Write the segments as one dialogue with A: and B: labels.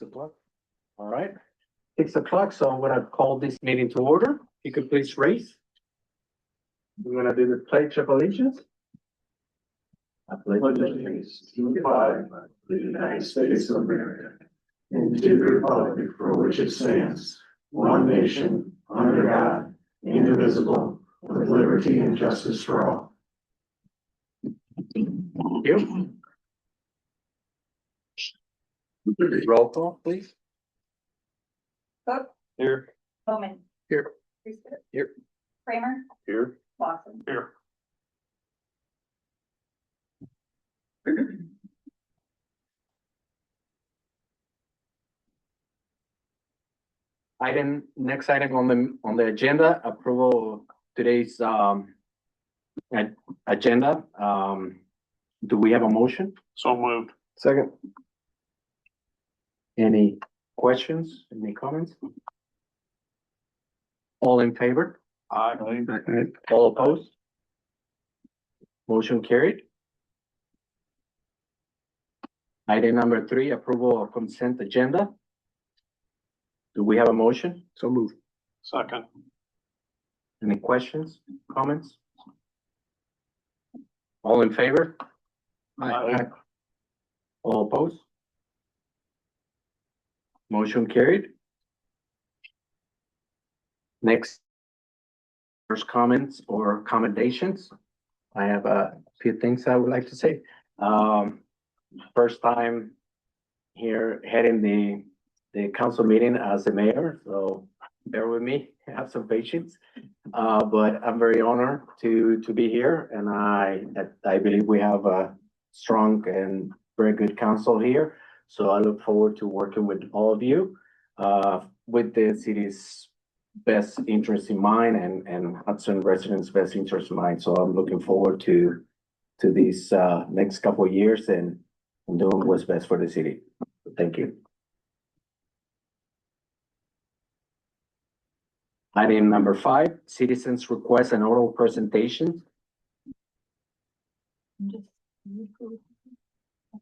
A: o'clock. All right, 6 o'clock, so I'm gonna call this meeting to order. You could please raise. We're gonna do the pledge of allegiance. I pledge
B: allegiance to the flag of the United States of America and to the republic for which it stands, one nation, under God, indivisible, with liberty and justice for all.
A: Thank you. Roll call, please.
C: Cook,
A: Here.
C: Bowman.
A: Here.
C: Priestman.
A: Here.
C: Kramer,
A: Here.
C: Lawson.
A: Here. Next item on the agenda, approval of today's agenda. Do we have a motion?
D: So moved.
A: Second. Any questions, any comments? All in favor?
D: Aye.
A: All opposed? Motion carried. Item number 3, approval of consent agenda. Do we have a motion? So moved.
D: Second.
A: Any questions, comments? All in favor?
D: Aye.
A: All opposed? Motion carried. Next, first comments or commendations. I have a few things I would like to say. First time here heading the council meeting as the mayor, so bear with me, have some patience. But I'm very honored to be here, and I believe we have a strong and very good council here. So I look forward to working with all of you with the city's best interest in mind and Hudson residents' best interest in mind. So I'm looking forward to these next couple of years and doing what's best for the city. Thank you. Item number 5, citizens request an oral presentation.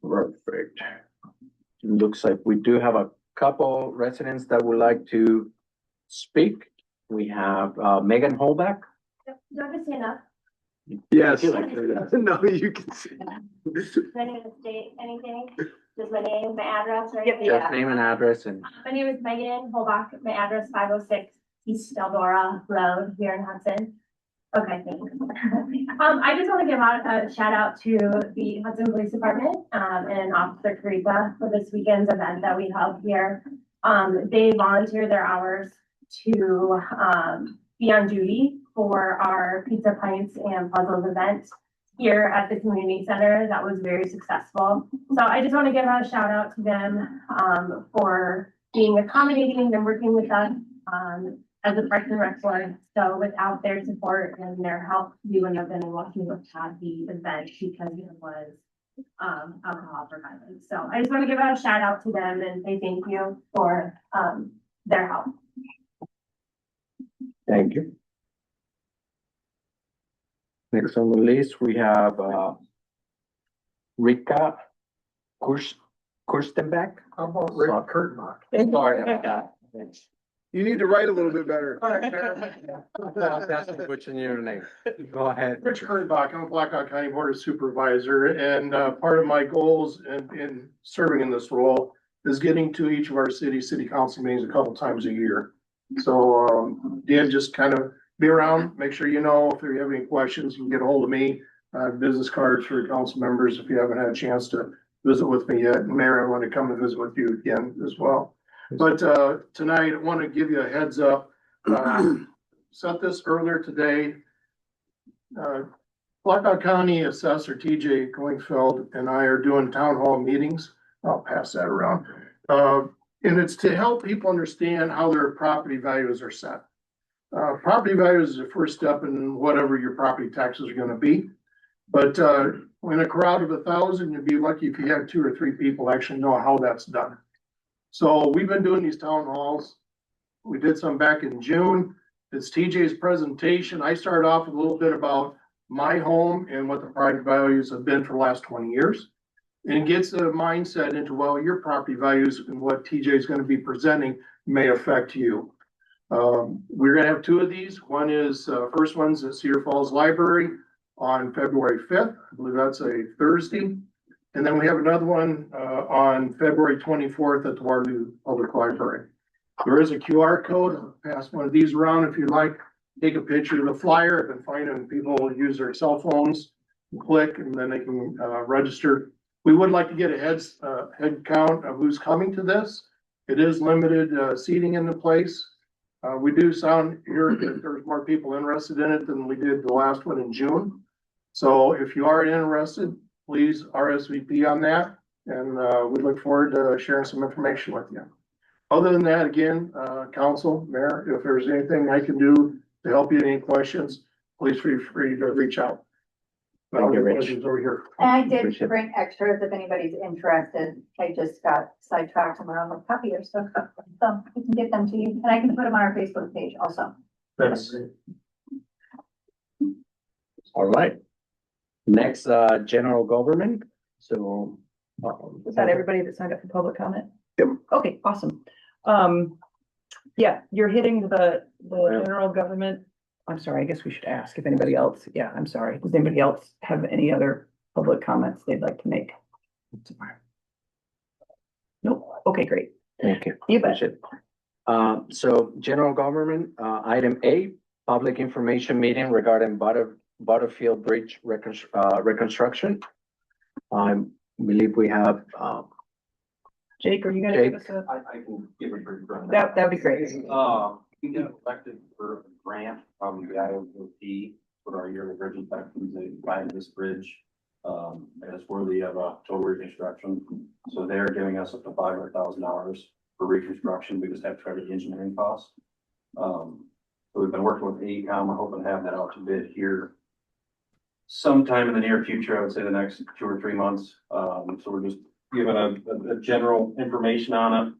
A: Perfect. Looks like we do have a couple residents that would like to speak. We have Megan Holback.
C: Do I have to stand up?
A: Yes.
E: No, you can see.
C: Do I need to state anything? Just my name, my address, right?
A: Just name and address and
C: My name is Megan Holbach. My address 506 East Eldora Road here in Hudson. Okay, thanks. I just want to give out a shout out to the Hudson Police Department and Officer Teresa for this weekend's event that we held here. They volunteer their hours to be on duty for our Pizza Pints and Puzzles event here at the community center. That was very successful. So I just want to give a shout out to them for being accommodating and working with us as a Parks and Rec board. So without their support and their help, we wouldn't have been able to have the event because it was alcohol for violence. So I just want to give a shout out to them and say thank you for their help.
A: thank you. Next on the list, we have Rika Kurstenbach.
E: How about Rick Kurtenbach?
A: Sorry about that.
E: You need to write a little bit better.
A: That's butchering your name. Go ahead.
D: Rich Kurtenbach, I'm a Blackhawk County Board of Supervisor, and part of my goals in serving in this role is getting to each of our city council meetings a couple times a year. So, Dan, just kind of be around, make sure you know if you have any questions, you can get a hold of me. I have business cards for council members if you haven't had a chance to visit with me yet. Mayor, I want to come and visit with you again as well. But tonight, I want to give you a heads up. Sent this earlier today. Blackhawk County Assessor TJ Goingfeld and I are doing town hall meetings. I'll pass that around. And it's to help people understand how their property values are set. Property values is the first step in whatever your property taxes are gonna be. But in a crowd of 1,000, you'd be lucky if you had 2 or 3 people actually know how that's done. So we've been doing these town halls. We did some back in June. It's TJ's presentation. I started off with a little bit about my home and what the property values have been for the last 20 years. And it gets a mindset into, well, your property values and what TJ is gonna be presenting may affect you. We're gonna have two of these. One is, first one's at Cedar Falls Library on February 5th. I believe that's a Thursday. And then we have another one, on February 24th at the Waterloo Public Library. There is a QR code. I'll pass one of these around if you'd like. Take a picture of the flyer. I've been finding people use their cell phones, click, and then they can, register. We would like to get a head count of who's coming to this. It is limited, seating in the place. We do sound here that there's more people interested in it than we did the last one in June. So if you are interested, please RSVP on that, and we look forward to sharing some information with you. Other than that, again, council, mayor, if there's anything I can do to help you, any questions, please feel free to reach out.
A: Thank you, Rich.
D: Questions over here.
F: And I did
A: Appreciate it.
F: bring extras if anybody's interested. I just got sidetracked and we're on the copier, so we can get them to you, and I can put them on our Facebook page also.
D: Thanks.
A: All right. Next, general government, so.
G: Was that everybody that signed up for public comment?
E: Yep.
G: Okay, awesome. Yeah, you're hitting the general government. I'm sorry, I guess we should ask if anybody else, yeah, I'm sorry. Does anybody else have any other public comments they'd like to make? Nope, okay, great.
A: Thank you.
G: You bet.
A: Appreciate it. So general government, item A, public information meeting regarding Butterfield Bridge reconstruction. I believe we have,
G: Jake, are you gonna give us a,
H: I can give a brief run.
G: that'd be great.
H: We got elected for a grant from the IOP for our yearly bridge inspections. They find this bridge, as worthy of a total reconstruction. So they're giving us up to $500,000 for reconstruction. We just have to cover the engineering costs. So we've been working with AECOM. We're hoping to have that out to bid here sometime in the near future. I would say the next 2 or 3 months. So we're just giving a general information on it.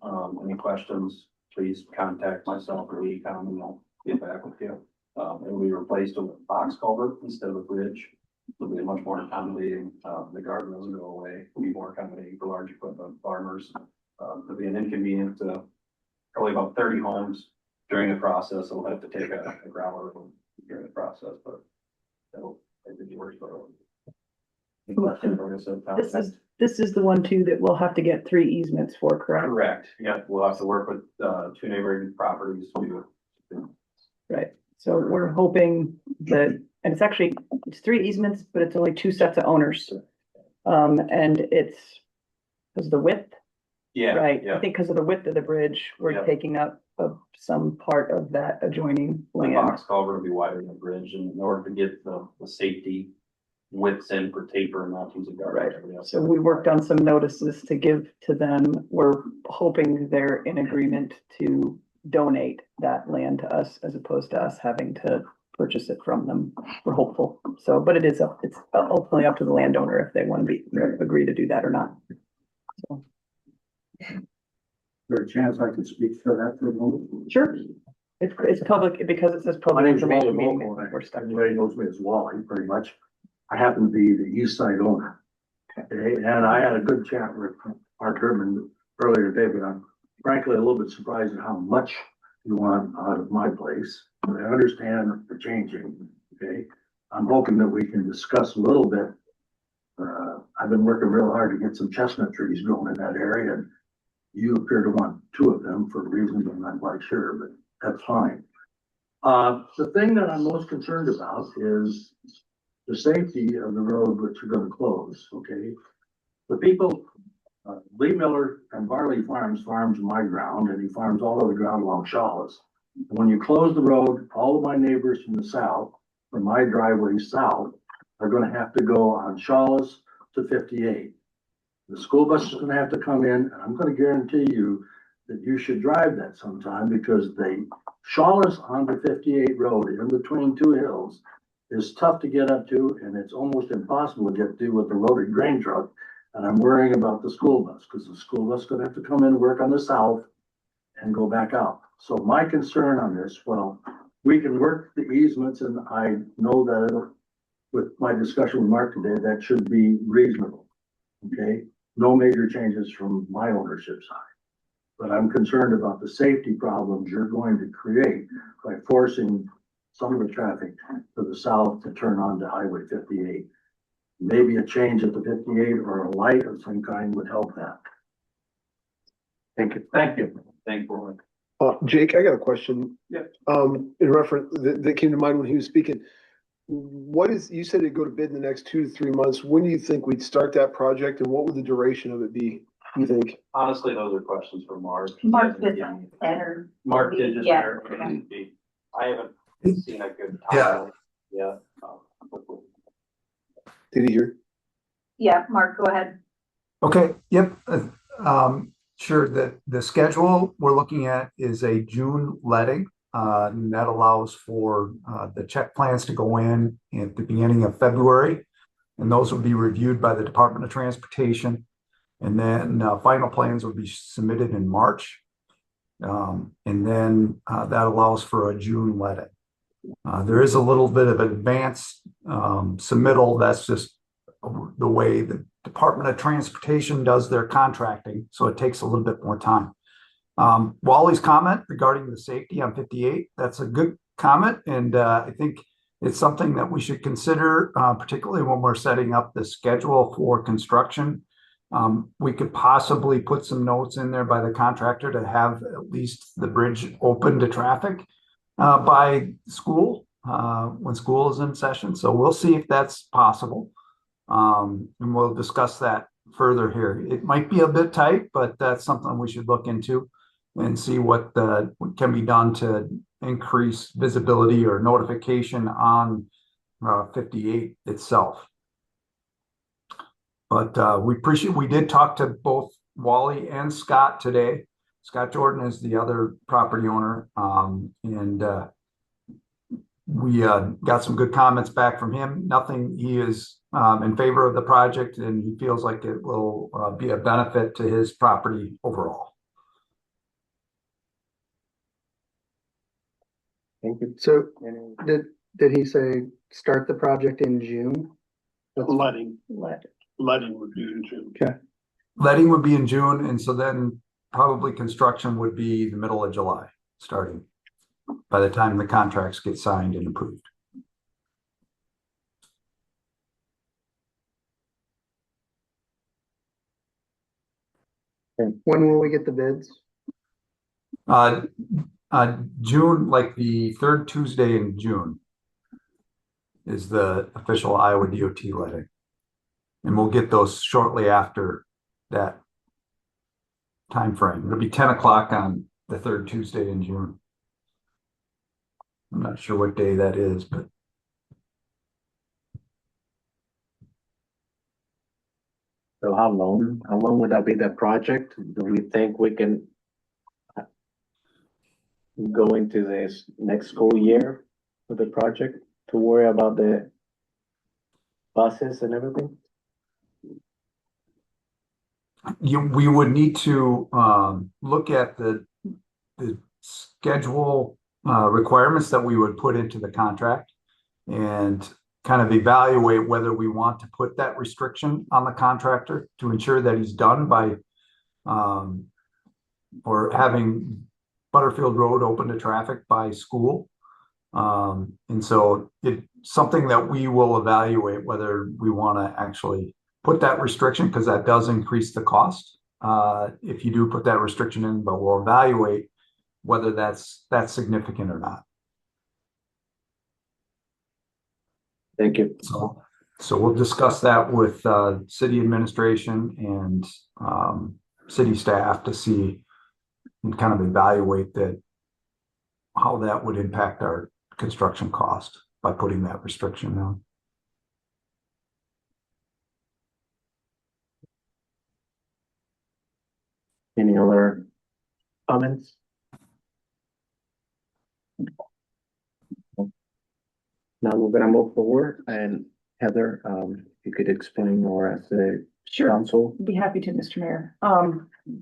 H: Any questions, please contact myself or AECOM and I'll get back with you. And we replaced it with a box culvert instead of a bridge. It'll be much more accommodating. The guardrails will go away. It'll be more accommodating for large equipment farmers. It'll be an inconvenience to probably about 30 homes during the process. So we'll have to take a growler during the process, but that'll be worse for it.
G: This is the one too that we'll have to get 3 easements for, correct?
H: Correct. Yeah, we'll have to work with 2 neighboring properties to.
G: Right, so we're hoping that, and it's 3 easements, but it's only 2 sets of owners. And it's because of the width,
H: Yeah.
G: right?
H: Yeah.
G: I think because of the width of the bridge, we're
H: Yeah.
G: taking up some part of that adjoining
H: The
G: land.
H: box culvert will be wider than the bridge, and in order to get the safety widths in for taper and mountains of guard.
G: Right. So we worked on some notices to give to them. We're hoping they're in agreement to donate that land to us as opposed to us having to purchase it from them. We're hopeful. So, but it's ultimately up to the landowner if they want to agree to do that or not. So,
B: There a chance I could speak for that for a moment?
G: sure. It's public, because it says
B: My
G: public
B: name's Wally
G: information meeting.
B: Mokel.
G: We're stuck.
B: Everybody knows me as Wally, pretty much. I happen to be the east side owner. Okay, and I had a good chat with Mark Herman earlier today, but I'm frankly a little bit surprised at how much you want out of my place. But I understand the changing, okay? I'm hoping that we can discuss a little bit. I've been working real hard to get some chestnut trees growing in that area, and you appear to want 2 of them for reasons I'm not quite sure, but that's fine. The thing that I'm most concerned about is the safety of the road which you're gonna close, okay? The people, Lee Miller and Barley farms my ground, and he farms all of the ground along Shawless. And when you close the road, all of my neighbors from the south, from my driveway south, are gonna have to go on Shawless to 58. The school bus is gonna have to come in, and I'm gonna guarantee you that you should drive that sometime, because the Shawless onto 58 road in between 2 hills is tough to get up to, and it's almost impossible to get to with the loaded grain truck. And I'm worrying about the school bus, because the school bus is gonna have to come in, work on the south, and go back out. So my concern on this, well, we can work the easements, and I know that with my discussion with Mark today, that should be reasonable. Okay, no major changes from my ownership side. But I'm concerned about the safety problems you're going to create by forcing some of the traffic to the south to turn onto Highway 58. Maybe a change at the 58 or a light of some kind would help that.
A: Thank you.
H: Thank you. Thank you.
E: Jake, I got a question.
H: Yeah.
E: In reference, that came to mind when he was speaking. What is, you said it'd go to bid in the next 2 to 3 months. When do you think we'd start that project and what would the duration of it be, you think?
H: Honestly, those are questions for Mark.
F: Mark Business Center.
H: Mark did just.
F: Yeah.
H: I haven't seen a good time yet.
E: Did he hear?
F: Yeah, Mark, go ahead.
I: Okay, yep. Sure, the schedule we're looking at is a June letting. And that allows for the check plans to go in at the beginning of February. And those will be reviewed by the Department of Transportation. And then final plans will be submitted in March. And then that allows for a June letting. There is a little bit of advanced submittal. That's just the way the Department of Transportation does their contracting. So it takes a little bit more time. Wally's comment regarding the safety on 58, that's a good comment. And I think it's something that we should consider, particularly when we're setting up the schedule for construction. We could possibly put some notes in there by the contractor to have at least the bridge open to traffic by school, when school is in session. So we'll see if that's possible. And we'll discuss that further here. It might be a bit tight, but that's something we should look into and see what can be done to increase visibility or notification on 58 itself. But we did talk to both Wally and Scott today. Scott Jordan is the other property owner. And we got some good comments back from him. He is in favor of the project, and he feels like it will be a benefit to his property overall.
A: Thank you.
E: So did he say start the project in June?
B: Letting
G: Let,
B: would be in June.
E: Okay.
I: Letting would be in June, and so then probably construction would be the middle of July, starting by the time the contracts get signed and approved.
E: When will we get the bids?
I: June, like the third Tuesday in June is the official Iowa DOT letting. And we'll get those shortly after that time frame. It'll be 10 o'clock on the third Tuesday in June. I'm not sure what day that is, but
A: So how long would that be the project? Do we think we can go into this next school year with the project to worry about the buses and everything?
I: we would need to look at the schedule requirements that we would put into the contract and kind of evaluate whether we want to put that restriction on the contractor to ensure that he's done by or having Butterfield Road open to traffic by school. And so it's something that we will evaluate whether we want to actually put that restriction, because that does increase the cost if you do put that restriction in, but we'll evaluate whether that's significant or not.
A: Thank you.
I: So we'll discuss that with city administration and city staff to see and kind of evaluate how that would impact our construction cost by putting that restriction on.
A: Any other comments? Now we're gonna move forward, and Heather, if you could explain more as the
G: sure,
A: council.
G: be happy to, Mr. Mayor.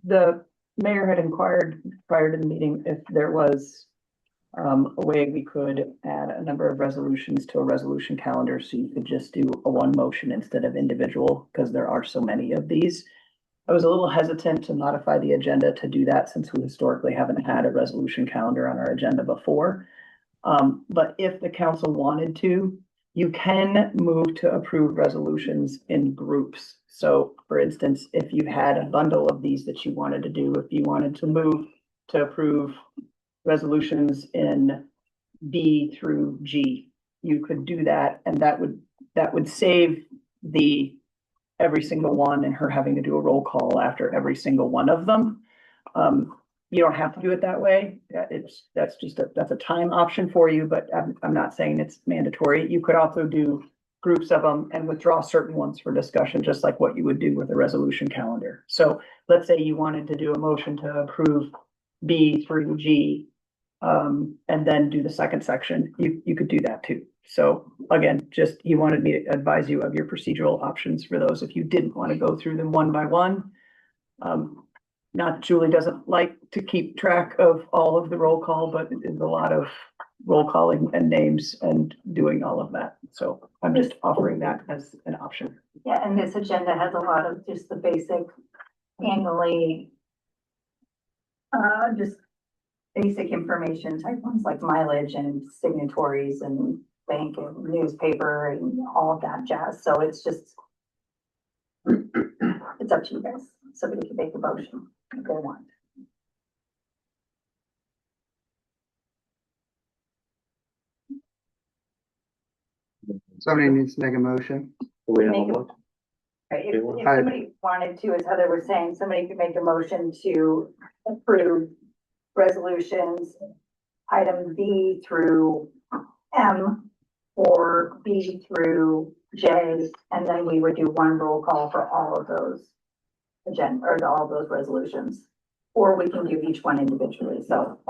G: The mayor had inquired prior to the meeting if there was a way we could add a number of resolutions to a resolution calendar so you could just do a one motion instead of individual, because there are so many of these. I was a little hesitant to modify the agenda to do that since we historically haven't had a resolution calendar on our agenda before. But if the council wanted to, you can move to approve resolutions in groups. So for instance, if you had a bundle of these that you wanted to do, if you wanted to move to approve resolutions in B through G, you could do that, and that would save the every single one and her having to do a roll call after every single one of them. You don't have to do it that way. That's a time option for you, but I'm not saying it's mandatory. You could also do groups of them and withdraw certain ones for discussion, just like what you would do with a resolution calendar. So let's say you wanted to do a motion to approve B through G, and then do the second section, you could do that too. So again, just, he wanted me to advise you of your procedural options for those if you didn't want to go through them one by one. Not Julie doesn't like to keep track of all of the roll call, but it is a lot of roll calling and names and doing all of that. So I'm just offering that as an option.
F: Yeah, and this agenda has a lot of just the basic annually, just basic information type ones like mileage and signatories and bank and newspaper and all of that jazz. So it's just, it's up to you guys. Somebody can make a motion if they want.
J: Somebody needs to make a motion.
A: We have a
F: Make a-
A: vote.
F: Right, if
A: Okay,
F: somebody wanted to, as Heather was saying, somebody could make a motion to approve resolutions, item B through M, or B through J, and then we would do one roll call for all of those agenda, or all of those resolutions. Or we can do each one individually, so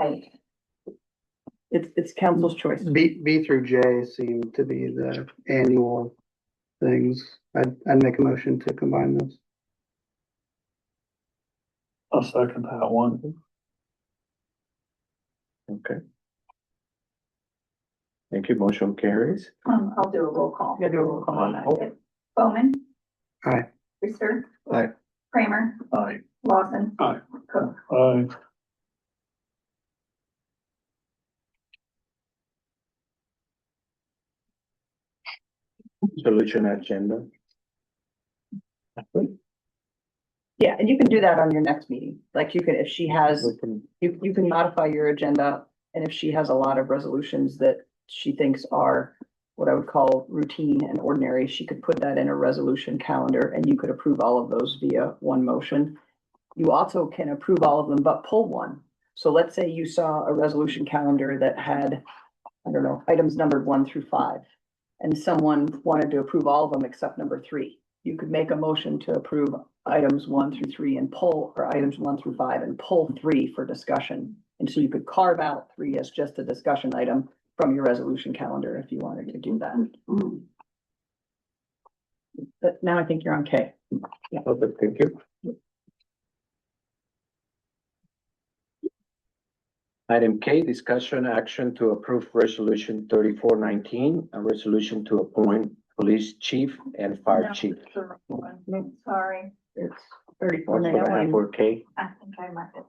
G: It's council's choice.
J: B through J seem to be the annual things. I'd make a motion to combine those.
B: I'll second that one.
A: Okay. Thank you. Motion carries.
F: I'll do a roll call.
G: You gotta do a roll call on that.
F: Bowman.
J: Aye.
F: Reister.
A: Aye.
F: Kramer.
B: Aye.
F: Lawson.
B: Aye.
F: Cook.
B: Aye.
A: Solution agenda.
G: Yeah, and you can do that on your next meeting. Like you can, if she has,
A: We can-
G: you can modify your agenda. And if she has a lot of resolutions that she thinks are what I would call routine and ordinary, she could put that in a resolution calendar and you could approve all of those via one motion. You also can approve all of them, but pull one. So let's say you saw a resolution calendar that had, I don't know, items numbered 1 through 5. And someone wanted to approve all of them except number 3. You could make a motion to approve items 1 through 3 and pull, or items 1 through 5 and pull 3 for discussion. And so you could carve out 3 as just a discussion item from your resolution calendar if you wanted to do that. But now I think you're on K.
A: Okay, thank you. Item K, discussion action to approve resolution 3419, a resolution to appoint police chief and fire
F: No,
A: chief.
F: it's the wrong one. Sorry,
G: It's 34
A: Also,
G: now.
A: 34K.
F: I think I might have.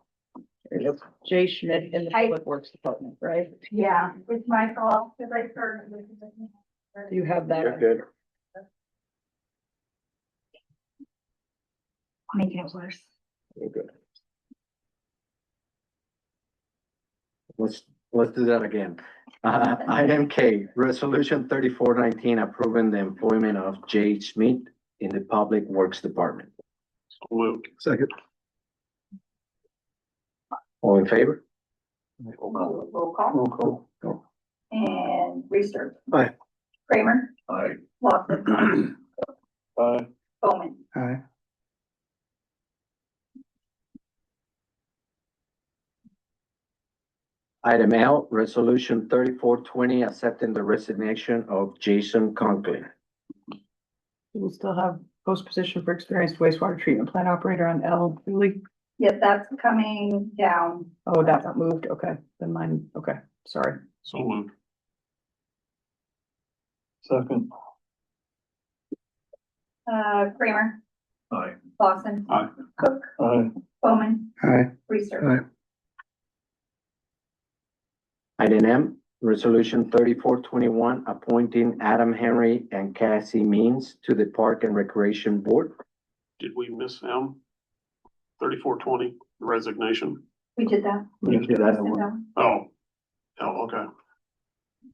G: It's Jay Schmidt in the Public Works Department, right?
F: Yeah, it's my fault, because I started with.
G: Do you have that?
A: You're good.
F: Making it worse.
A: You're good. Let's do that again. Item K, resolution 3419, approving the employment of Jay Schmidt in the Public Works Department.
E: Second.
A: All in favor?
F: Roll call.
A: Roll call.
F: And Reister.
E: Aye.
F: Kramer.
B: Aye.
F: Lawson.
B: Aye.
F: Bowman.
J: Aye.
A: Item L, resolution 3420, accepting the resignation of Jason Conklin.
G: We still have post position for experienced wastewater treatment plant operator on L. Julie?
F: Yep, that's coming down.
G: Oh, that got moved. Okay, then mine, okay, sorry.
B: So moved. Second.
F: Kramer.
B: Aye.
F: Lawson.
B: Aye.
F: Cook.
B: Aye.
F: Bowman.
J: Aye.
F: Reister.
A: Item M, resolution 3421, appointing Adam Henry and Cassie Means to the Park and Recreation Board.
B: Did we miss M? 3420, resignation.
F: We did that.
A: That's the
F: Did
A: one.
F: that.
B: Oh. Oh, okay.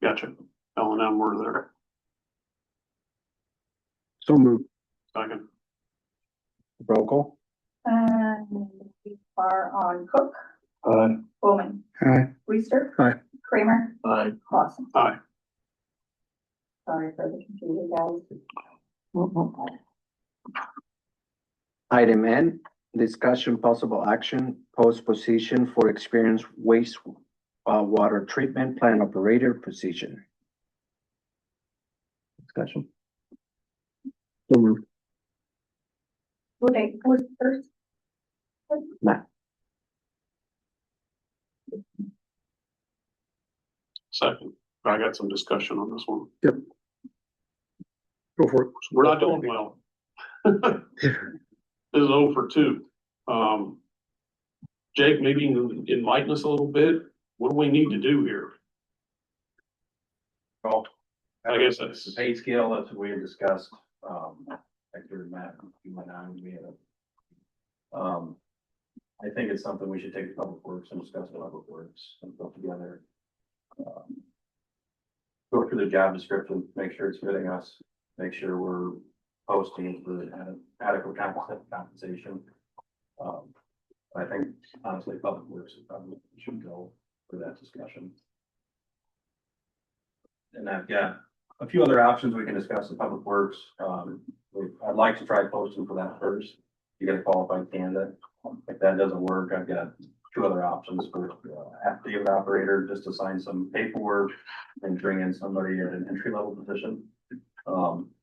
B: Gotcha. L and M were there.
E: So moved.
B: Second.
A: Roll call.
F: We are on Cook.
B: Aye.
F: Bowman.
J: Aye.
F: Reister.
E: Aye.
F: Kramer.
B: Aye.
F: Lawson.
B: Aye.
F: Sorry for the confusion, guys.
A: Item N, discussion possible action, post position for experienced waste water treatment plant operator position. Discussion.
E: So moved.
F: Who's first?
A: Matt.
B: Second. I got some discussion on this one.
E: Go for it.
B: We're not doing well. This is 0 for 2. Jake, maybe you can enlighten us a little bit. What do we need to do here?
H: Well,
B: I guess that's-
H: the pay scale, that's what we had discussed, Hector and Matt, you went on, we had I think it's something we should take to Public Works and discuss with Public Works and put together. Go through the job description, make sure it's fitting us, make sure we're posting for adequate compensation. I think honestly, Public Works is probably should go for that discussion. And I've got a few other options we can discuss in Public Works. I'd like to try posting for that first. You get a qualified candidate. If that doesn't work, I've got 2 other options for affidavit operator, just to sign some paperwork and bring in somebody at an entry level position.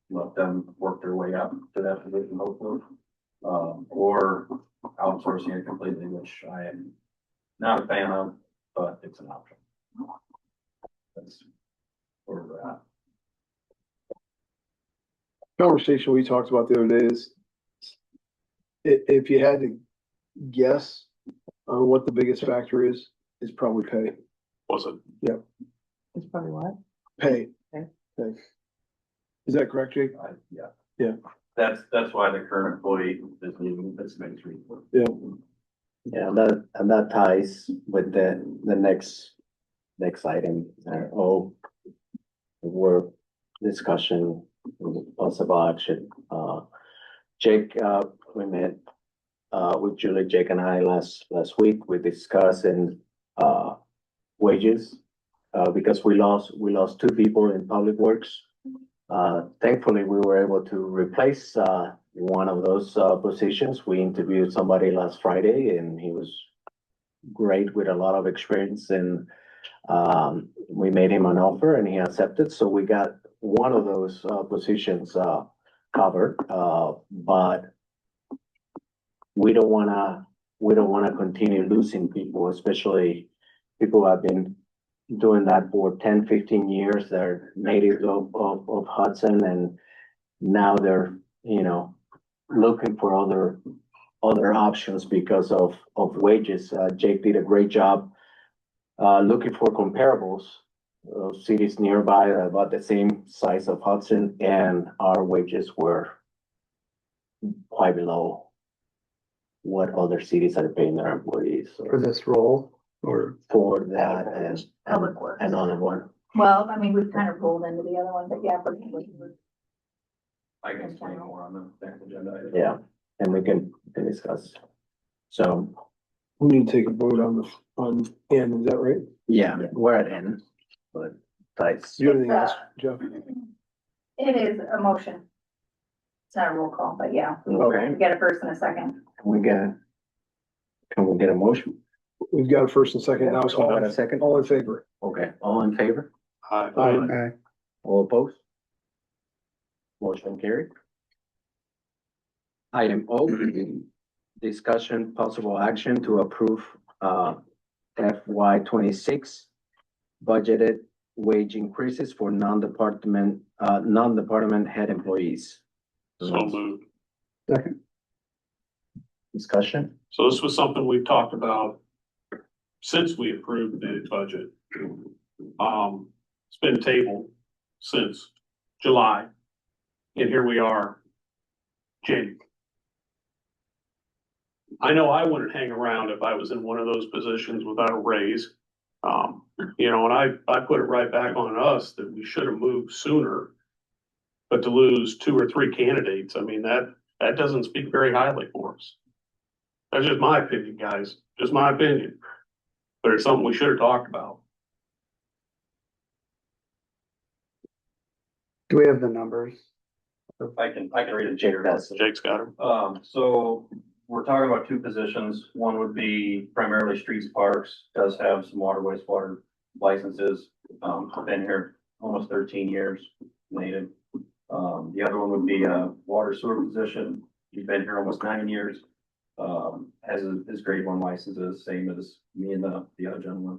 H: Let them work their way up to that position hopefully. Or outsourcing it completely, which I am not a fan of, but it's an option. That's where we're at.
E: Conversation we talked about the other day is if you had to guess on what the biggest factor is probably pay.
B: Was it?
G: It's probably what?
E: Pay.
G: Okay.
E: Pay. Is that correct, Jake?
H: Yeah.
E: Yeah.
H: That's why the current employee is leaving this next week.
E: Yeah.
A: Yeah, that ties with the next item, work discussion, possible action. Jake, we met with Julie, Jake and I last week. We discussed wages because we lost 2 people in Public Works. Thankfully, we were able to replace one of those positions. We interviewed somebody last Friday and he was great with a lot of experience, and we made him an offer and he accepted. So we got one of those positions covered, but we don't wanna continue losing people, especially people who have been doing that for 10, 15 years. They're natives of Hudson, and now they're, looking for other options because of wages. Jake did a great job looking for comparables of cities nearby about the same size of Hudson, and our wages were quite below what other cities are paying their employees. So
J: For this role or?
A: for that and
F: Public Works.
A: another one.
F: Well, I mean, we've kind of rolled into the other one, but yeah, for
H: I can explain more on the next agenda item.
A: Yeah, and we can discuss. So,
E: We need to take a vote on N, is that right?
A: yeah, we're at N, but that's,
E: Do you have anything else, Jeff?
F: It is a motion. It's not a roll call, but yeah,
A: okay,
F: we get a first and a second.
A: can we get a motion?
E: We've got a first and second now, so
A: Hold on a second.
E: all in favor?
A: Okay, all in favor?
B: Aye.
J: Aye.
A: All opposed? Motion carried. Item O, discussion possible action to approve FY 26 budgeted wage increases for non-department head employees.
B: So moved.
J: Second.
A: Discussion?
K: So this was something we've talked about since we approved the budget. It's been tabled since July. And here we are, January. I know I wouldn't hang around if I was in one of those positions without a raise. You know, and I put it right back on us that we should have moved sooner. But to lose 2 or 3 candidates, I mean, that doesn't speak very highly for us. That's just my opinion, guys, just my opinion. But it's something we should have talked about.
J: Do we have the numbers?
H: I can read it.
K: Jake's got him.
H: So we're talking about 2 positions. One would be primarily streets, parks, does have some water, wastewater licenses. I've been here almost 13 years, native. The other one would be a water sewer position. He's been here almost 9 years. Has his grade 1 licenses, same as me and the other gentleman.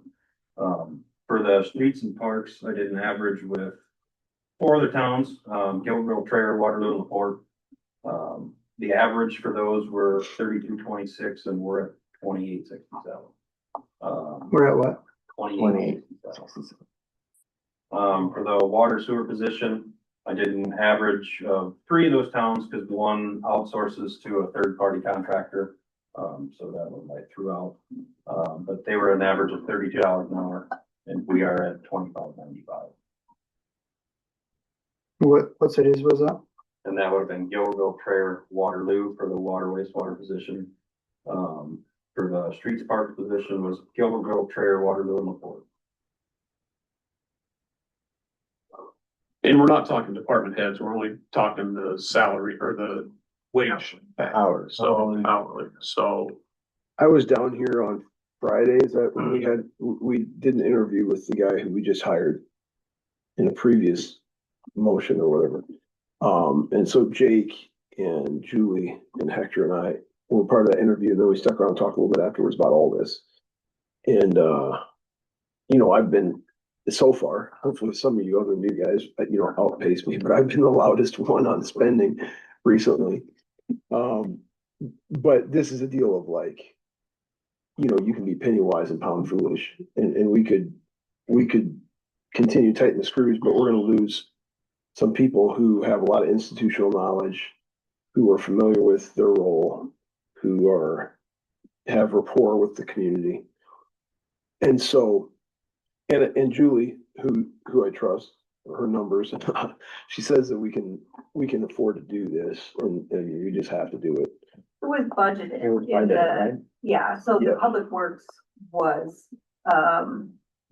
H: For the streets and parks, I did an average with 4 other towns, Gilbert, Traer, Waterloo, and LaPorte. The average for those were 32.26 and we're at 28.67.
J: We're at what?
H: 28.67. For the water sewer position, I did an average of 3 of those towns because one outsources to a third-party contractor. So that one I threw out. But they were an average of $32 an hour and we are at $25.95.
J: What cities was that?
H: And that would have been Gilbertville, Traer, Waterloo for the water wastewater position. For the streets park position was Gilbertville, Traer, Waterloo, and LaPorte.
K: And we're not talking department heads, we're only talking the salary or the wage.
A: Hours.
K: So hourly, so.
E: I was down here on Fridays that we did an interview with the guy who we just hired in a previous motion or whatever. And so Jake and Julie and Hector and I were part of that interview. Then we stuck around and talked a little bit afterwards about all this. And, you know, I've been so far, hopefully some of you other new guys, you know, outpace me, but I've been the loudest one on spending recently. But this is a deal of like, you know, you can be penny wise and pound foolish, and we could continue to tighten the screws, but we're going to lose some people who have a lot of institutional knowledge, who are familiar with their role, who have rapport with the community. And so, and Julie, who I trust, her numbers, she says that we can afford to do this, and you just have to do it.
F: It was budgeted
A: It was
F: in
A: budgeted,
F: the,
A: right?
F: yeah, so
E: Yeah.
F: the public works was,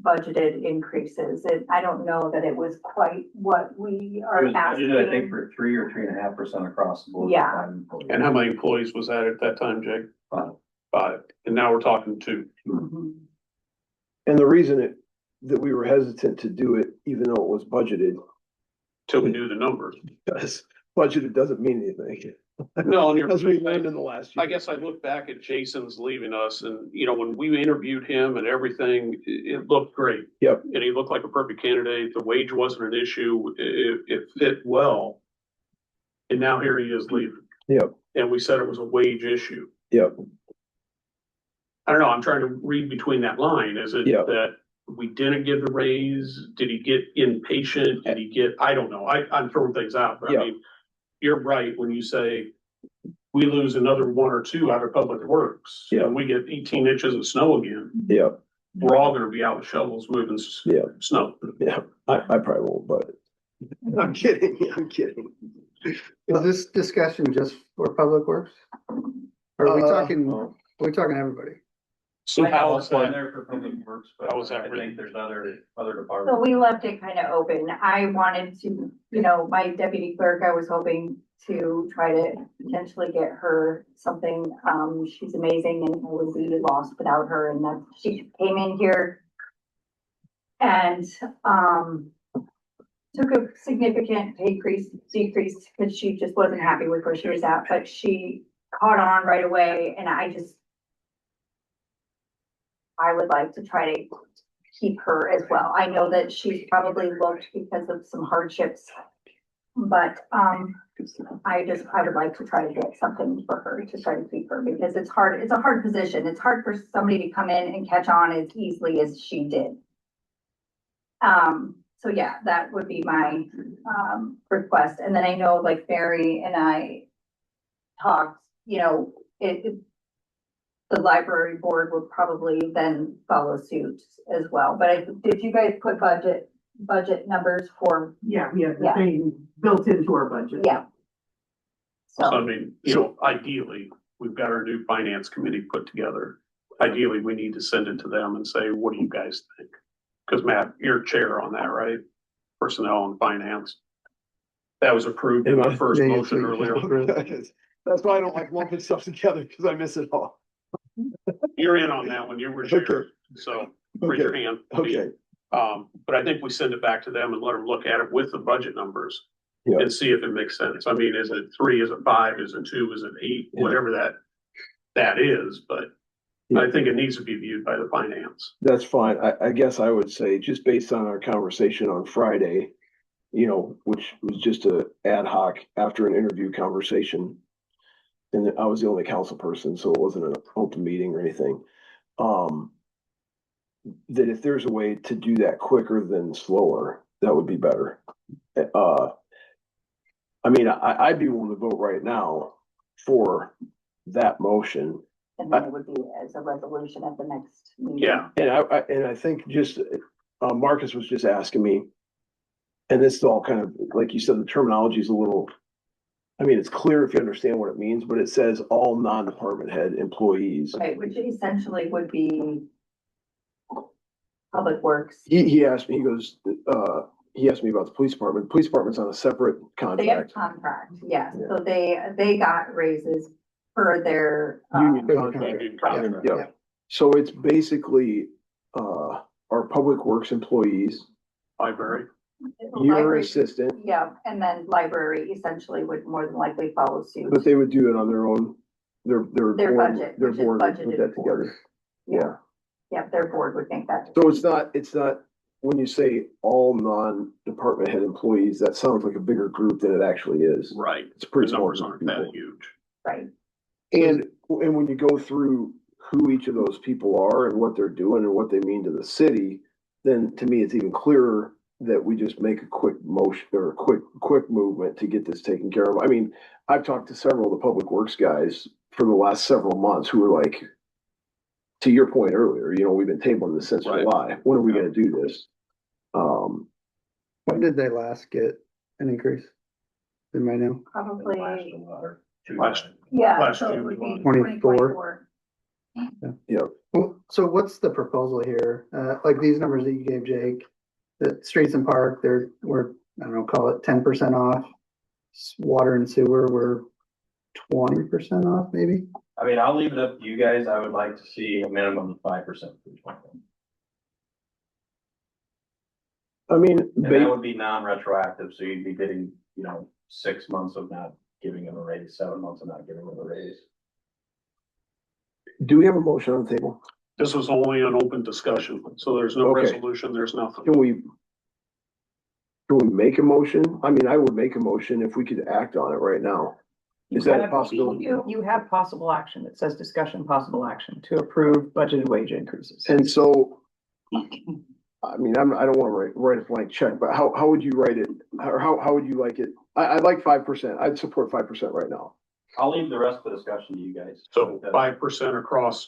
F: budgeted increases. And I don't know that it was quite what we
H: It
F: are
H: was budgeted, I think,
F: asking.
H: for 3 or 3.5% across the board.
F: Yeah.
K: And how many employees was that at that time, Jake?
H: 5.
K: 5, and now we're talking 2.
F: Mhm.
E: And the reason that we were hesitant to do it, even though it was budgeted,
K: Till we knew the numbers.
E: because budgeted doesn't mean anything.
K: No, and you're.
E: As we learned in the last year.
K: I guess I look back at Jason's leaving us and, you know, when we interviewed him and everything, it looked great.
E: Yep.
K: And he looked like a perfect candidate. The wage wasn't an issue. It fit well. And now here he is leaving.
E: Yep.
K: And we said it was a wage issue.
E: Yep.
K: I don't know. I'm trying to read between that line. Is it
E: Yep.
K: that we didn't give the raise? Did he get impatient? Did he get, I don't know. I'm throwing things out, but I
E: Yep.
K: mean, you're right when you say we lose another 1 or 2 out of public works.
E: Yeah.
K: And we get 18 inches of snow again.
E: Yep.
K: We're all gonna be out with shovels moving
E: Yeah.
K: snow.
E: Yeah. I probably won't, but I'm kidding. I'm kidding.
J: Is this discussion just for public works? Or are we talking everybody?
K: So how is
H: in
K: that?
H: there for public works, but
K: How is that
H: I
K: written?
H: think there's other
F: So
H: departments.
F: we left it kind of open. I wanted to, you know, my deputy clerk, I was hoping to try to potentially get her something. She's amazing and I would be lost without her, and that she came in here and, took a significant pay decrease because she just wasn't happy with where she was at, but she caught on right away, and I would like to try to keep her as well. I know that she's probably looked because of some hardships. But, I would like to try to get something for her to try to keep her, because it's hard, it's a hard position. It's hard for somebody to come in and catch on as easily as she did. So yeah, that would be my, request. And then I know like Barry and I talked, you know, the library board would probably then follow suit as well. But did you guys put budget numbers for,
G: Yeah, we have
F: Yeah.
G: thing built into our budget.
F: yeah.
K: So I
F: So,
K: mean, you know, ideally, we've got our new finance committee put together. Ideally, we need to send it to them and say, what do you guys think? Cause Matt, you're chair on that, right? Personnel and finance. That was approved in the first
J: Yeah, yeah,
K: motion
J: so-
K: earlier.
E: That's why I don't like lumping stuff together, because I miss it all.
K: You're in on that one. You were chair,
E: Okay.
K: so raise your hand.
E: Okay,
K: But I think we send it back to them and let them look at it with the budget numbers.
E: Yeah.
K: And see if it makes sense. I mean, is it 3, is it 5, is it 2, is it 8, whatever that is, but I think it needs to be viewed by the finance.
E: that's fine. I guess I would say, just based on our conversation on Friday, you know, which was just a ad hoc after an interview conversation. And I was the only council person, so it wasn't an open meeting or anything. That if there's a way to do that quicker than slower, that would be better. I mean, I'd be willing to vote right now for that motion.
F: and then it would be as a resolution at the next meeting.
K: Yeah.
E: And I think just, Marcus was just asking me, and this is all kind of, like you said, the terminology is a little, I mean, it's clear if you understand what it means, but it says all non-department head employees.
F: Right, which essentially would be Public Works.
E: He asked me, he goes, he asked me about the police department. The police department's on a separate
F: They have a
E: contract.
F: contract, yes,
E: Yeah.
F: so they got raises for their.
E: Union
J: Good
E: contract.
K: Union contract.
E: Yeah, so it's basically, our public works employees,
K: Library.
E: your
F: Library-
E: assistant,
F: Yeah, and then library essentially would more than likely follow suit.
E: but they would do it on their own, their
F: Their
E: board,
F: budget,
E: their
F: which is
E: board would put
F: budgeted
E: that
F: for.
E: together. Yeah,
F: Yeah, their board would make that.
E: so it's not, when you say all non-department head employees, that sounds like a bigger group than it actually is.
K: Right.
E: It's a
K: The
E: pretty small
K: numbers
E: group of
K: aren't that
E: people.
K: huge.
F: Right,
E: And when you go through who each of those people are and what they're doing and what they mean to the city, then to me, it's even clearer that we just make a quick motion or a quick movement to get this taken care of. I mean, I've talked to several of the public works guys for the last several months who were like, to your point earlier, you know, we've been tabling this since
K: Right.
E: July. When are we gonna do this?
J: When did they last get an increase? Anybody know?
F: probably,
K: Last,
F: yeah,
K: last
F: so it
K: June,
F: would be
J: 24.
F: 2024.
J: Well, so what's the proposal here? Like these numbers that you gave Jake, the streets and park, we're, I don't know, call it 10% off. Water and sewer, we're 20% off, maybe?
H: I mean, I'll leave it up to you guys. I would like to see a minimum of 5% for each one of them.
E: I mean,
H: And that would be non-retroactive, so you'd be getting, 6 months of not giving them a raise, 7 months of not giving them a raise.
E: do we have a motion on the table?
K: this was only an open discussion, so there's no
E: Okay.
K: resolution, there's nothing.
E: Can we make a motion? I mean, I would make a motion if we could act on it right now. Is that a possibility?
G: You have possible action. It says discussion, possible action to approve budgeted wage increases.
E: And so, I mean, I don't wanna write a blank check, but how would you write it? Or how would you like it? I'd like 5%. I'd support 5% right now.
H: I'll leave the rest of the discussion to you guys.
K: So 5% across,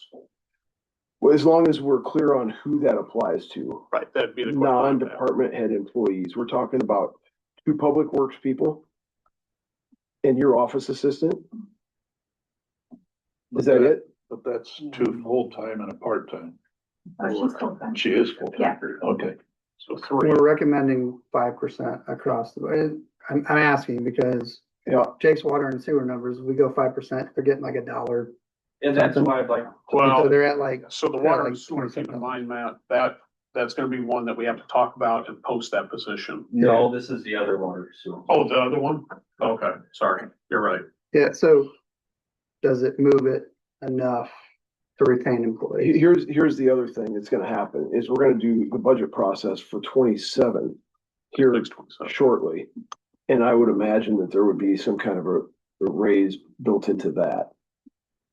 E: Well, as long as we're clear on who that applies to.
K: right, that'd be the.
E: Non-department head employees. We're talking about 2 public works people and your office assistant. Is that it?
B: But that's 2 full-time and a part-time.
F: She's full-time.
B: She is full-time.
F: Yeah.
B: Okay.
K: So 3.
J: We're recommending 5% across the board. I'm asking because
E: Yeah.
J: Jake's water and sewer numbers, we go 5%, they're getting like $1.
H: And that's why I'd like,
J: So
K: Well,
J: they're at like,
K: so the
J: yeah,
K: water
J: like
K: and sewer, keep in
J: 27.
K: mind, Matt, that's gonna be one that we have to talk about and post that position.
H: no, this is the other water sewer.
K: Oh, the other one? Okay, sorry, you're right.
J: yeah, so does it move it enough to retain employees?
E: Here's the other thing that's gonna happen is we're gonna do the budget process for 27 here
K: Next 27.
E: shortly. And I would imagine that there would be some kind of a raise built into that.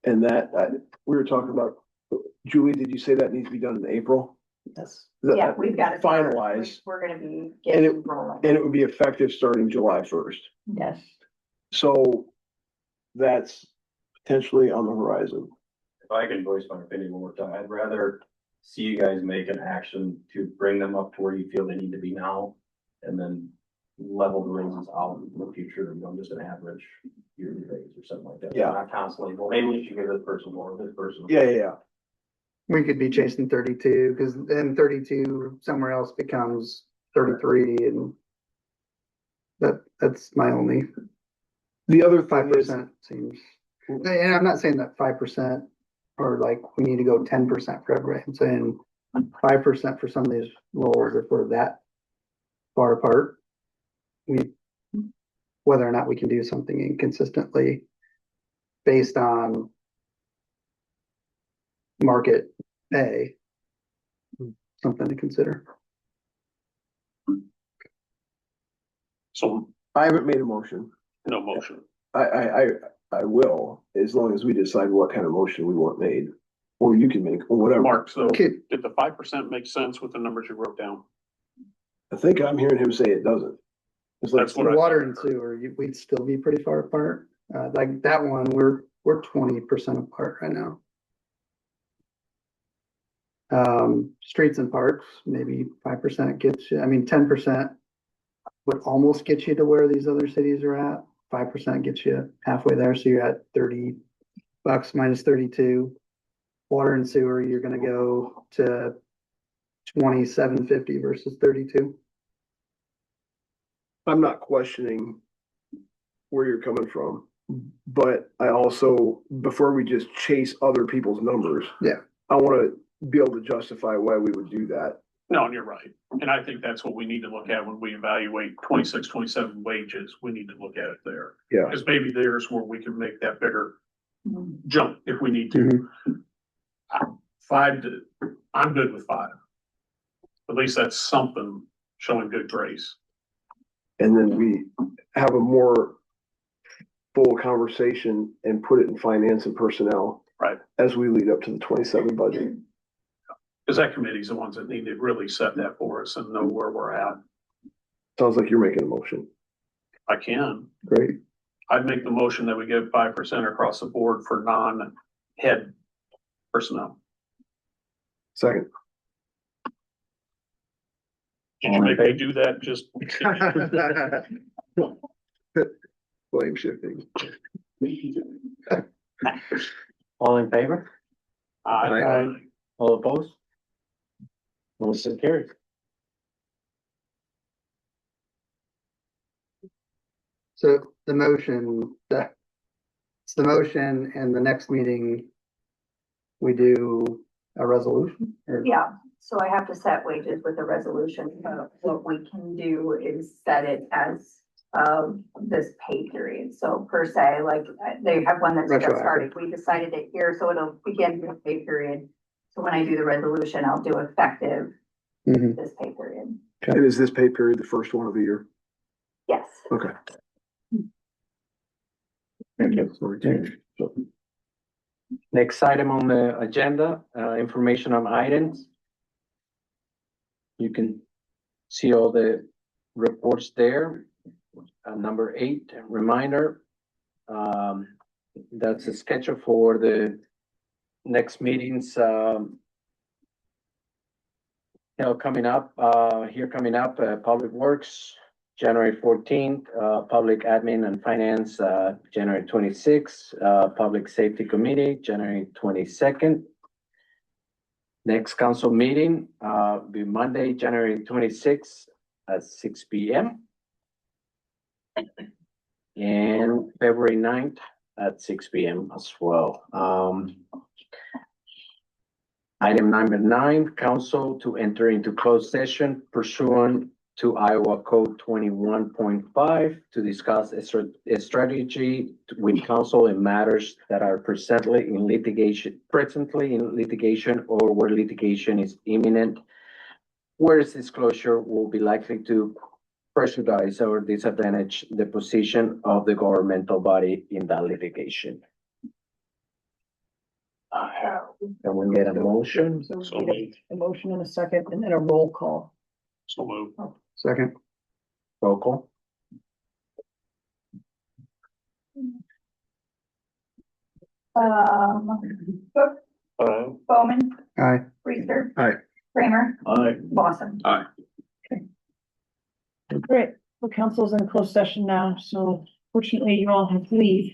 E: And that, we were talking about, Julie, did you say that needs to be done in April?
G: Yes.
F: Yeah, we've got to.
E: Finalize,
F: We're gonna be
E: And
F: getting rolling.
E: and it would be effective starting July 1st.
G: Yes.
E: So that's potentially on the horizon.
H: If I can voice my opinion one more time, I'd rather see you guys make an action to bring them up to where you feel they need to be now. And then level the raises out in the future, just an average yearly raise or something like that.
E: Yeah.
H: Not constantly, well, maybe we should give this person more, this person.
E: Yeah.
J: We could be chasing 32, because then 32 somewhere else becomes 33, and that's my only
E: The other thing is,
J: 5% seems, and I'm not saying that 5% or like we need to go 10% for everybody. I'm saying 5% for some of these roles, if we're that far apart, whether or not we can do something inconsistently based on market A, something to consider.
K: So
E: I haven't made a motion.
K: no motion.
E: I will, as long as we decide what kind of motion we want made, or you can make, or whatever.
K: Mark, so
J: Okay.
K: did the 5% make sense with the numbers you wrote down?
E: I think I'm hearing him say it doesn't. It's like,
K: That's what I-
J: Water and sewer, we'd still be pretty far apart. Like that one, we're 20% apart right now. Streets and parks, maybe 5% gets you, 10% would almost get you to where these other cities are at. 5% gets you halfway there, so you're at $30 minus 32. Water and sewer, you're gonna go to 2750 versus 32.
E: I'm not questioning where you're coming from, but I also, before we just chase other people's numbers.
J: Yeah.
E: I wanna be able to justify why we would do that.
K: No, and you're right. And I think that's what we need to look at when we evaluate 26, 27 wages. We need to look at it there.
E: Yeah.
K: Because maybe there's where we can make that bigger jump if we need to. I'm good with 5. At least that's something showing good grace.
E: And then we have a more full conversation and put it in finance and personnel.
K: Right.
E: As we lead up to the 27 budget.
K: Because that committee's the ones that need to really set that for us and know where we're at.
E: Sounds like you're making a motion.
K: I can.
E: Great.
K: I'd make the motion that we give 5% across the board for non-head personnel.
E: Second.
K: Did you make me do that? Just.
E: Blame shifting.
A: All in favor?
K: Aye.
A: All opposed? Motion carries.
J: So the motion, it's the motion, and the next meeting, we do a resolution? Or
F: Yeah, so I have to set wages with a resolution. What we can do is set it as this pay period. So per se, like they have one that's just
J: Retroactive.
F: started. We decided it here, so it'll begin with pay period. So when I do the resolution, I'll do effective
J: Mhm.
F: this pay period.
E: And is this pay period the first one of the year?
F: Yes.
E: Okay.
A: Thank you.
E: Sorry.
A: Next item on the agenda, information on items. You can see all the reports there. Number 8, reminder. That's a schedule for the next meetings, coming up, Public Works, January 14th, Public Admin and Finance, January 26th, Public Safety Committee, January 22nd. Next council meeting, be Monday, January 26th at 6 p.m. And February 9th at 6 p.m. as well. Item number 9, council to enter into closed session pursuant to Iowa Code 21.5 to discuss a strategy with council in matters that are presently in litigation or where litigation is imminent, whereas disclosure will be likely to prejudice or disadvantage the position of the governmental body in that litigation. Can we get a motion?
G: So
K: So
G: we need a motion in a second and then a roll call.
K: So move.
J: Second.
A: Roll call?
F: Cook, Bowman,
J: Aye.
F: Reister.
E: Aye.
F: Kramer,
D: Aye.
F: Lawson.
G: Great, well, council's in closed session now, so fortunately you all have to leave.